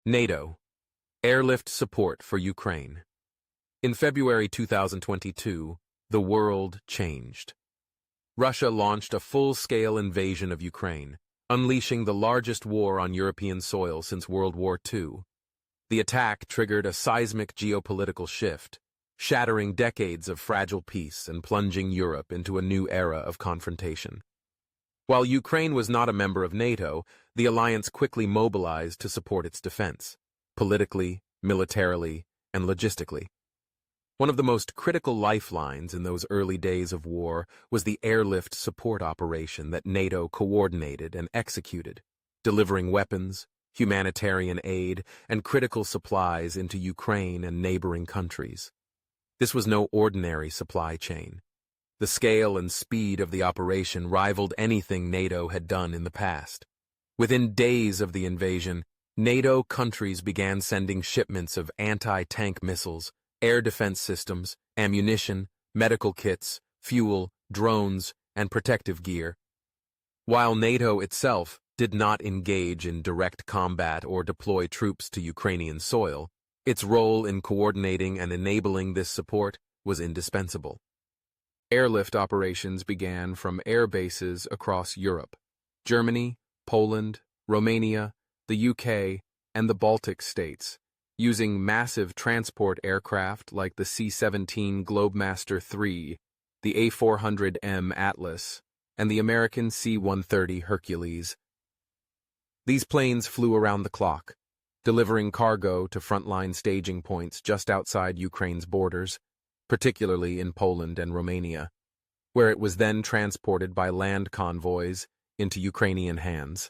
NATO, Airlift support for Ukraine. In February 2022, the world changed. Russia launched a full-scale invasion of Ukraine, unleashing the largest war on European soil since World War II. The attack triggered a seismic geopolitical shift, shattering decades of fragile peace and plunging Europe into a new era of confrontation. While Ukraine was not a member of NATO, the alliance quickly mobilized to support its defense, politically, militarily, and logistically. One of the most critical lifelines in those early days of war was the airlift support operation that NATO coordinated and executed, delivering weapons, humanitarian aid, and critical supplies into Ukraine and neighboring countries. This was no ordinary supply chain. The scale and speed of the operation rivaled anything NATO had done in the past. Within days of the invasion, NATO countries began sending shipments of anti-tank missiles, air defense systems, ammunition, medical kits, fuel, drones, and protective gear. While NATO itself did not engage in direct combat or deploy troops to Ukrainian soil, its role in coordinating and enabling this support was indispensable. Airlift operations began from air bases across Europe: Germany, Poland, Romania, the UK, and the Baltic states, using massive transport aircraft like the C-17 Globemaster III, the A-400M Atlas, and the American C-130 Hercules. These planes flew around the clock, delivering cargo to frontline staging points just outside Ukraine's borders, particularly in Poland and Romania, where it was then transported by land convoys into Ukrainian hands.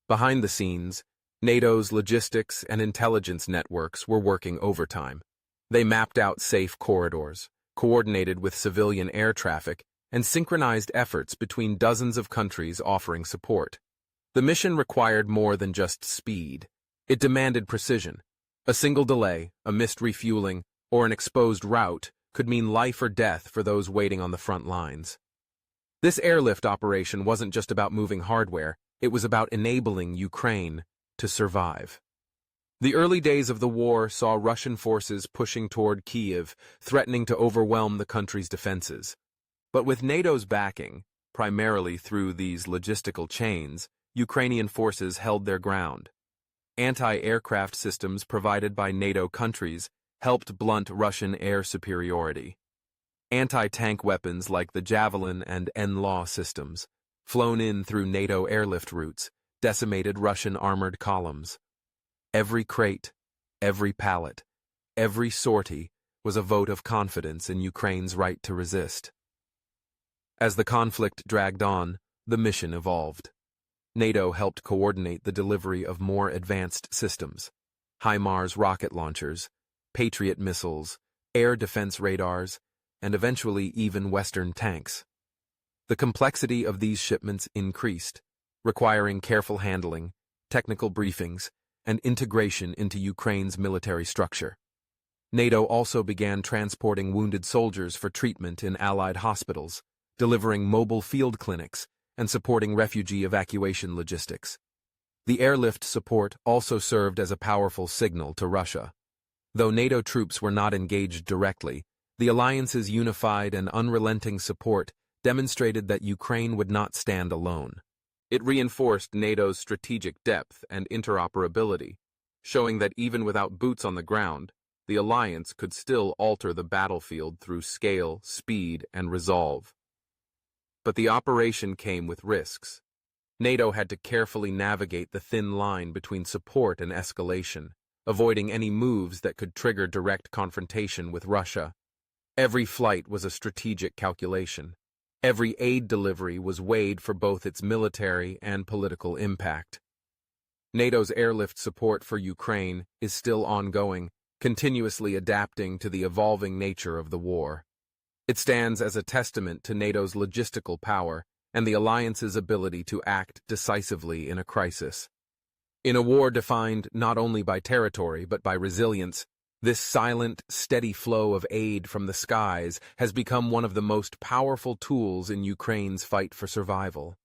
Behind the scenes, NATO's logistics and intelligence networks were working overtime. They mapped out safe corridors, coordinated with civilian air traffic, and synchronized efforts between dozens of countries offering support. The mission required more than just speed. It demanded precision. A single delay, a missed refueling, or an exposed route could mean life or death for those waiting on the front lines. This airlift operation wasn't just about moving hardware, it was about enabling Ukraine to survive. The early days of the war saw Russian forces pushing toward Kyiv, threatening to overwhelm the country's defenses. But with NATO's backing, primarily through these logistical chains, Ukrainian forces held their ground. Anti-aircraft systems provided by NATO countries helped blunt Russian air superiority. Anti-tank weapons like the Javelin and NLAW systems, flown in through NATO airlift routes, decimated Russian armored columns. Every crate, every pallet, every sortie was a vote of confidence in Ukraine's right to resist. As the conflict dragged on, the mission evolved. NATO helped coordinate the delivery of more advanced systems: HIMARS rocket launchers, Patriot missiles, air defense radars, and eventually even Western tanks. The complexity of these shipments increased, requiring careful handling, technical briefings, and integration into Ukraine's military structure. NATO also began transporting wounded soldiers for treatment in Allied hospitals, delivering mobile field clinics, and supporting refugee evacuation logistics. The airlift support also served as a powerful signal to Russia. Though NATO troops were not engaged directly, the alliance's unified and unrelenting support demonstrated that Ukraine would not stand alone. It reinforced NATO's strategic depth and interoperability, showing that even without boots on the ground, the alliance could still alter the battlefield through scale, speed, and resolve. But the operation came with risks. NATO had to carefully navigate the thin line between support and escalation, avoiding any moves that could trigger direct confrontation with Russia. Every flight was a strategic calculation. Every aid delivery was weighed for both its military and political impact. NATO's airlift support for Ukraine is still ongoing, continuously adapting to the evolving nature of the war. It stands as a testament to NATO's logistical power and the alliance's ability to act decisively in a crisis. In a war defined not only by territory but by resilience, this silent, steady flow of aid from the skies has become one of the most powerful tools in Ukraine's fight for survival.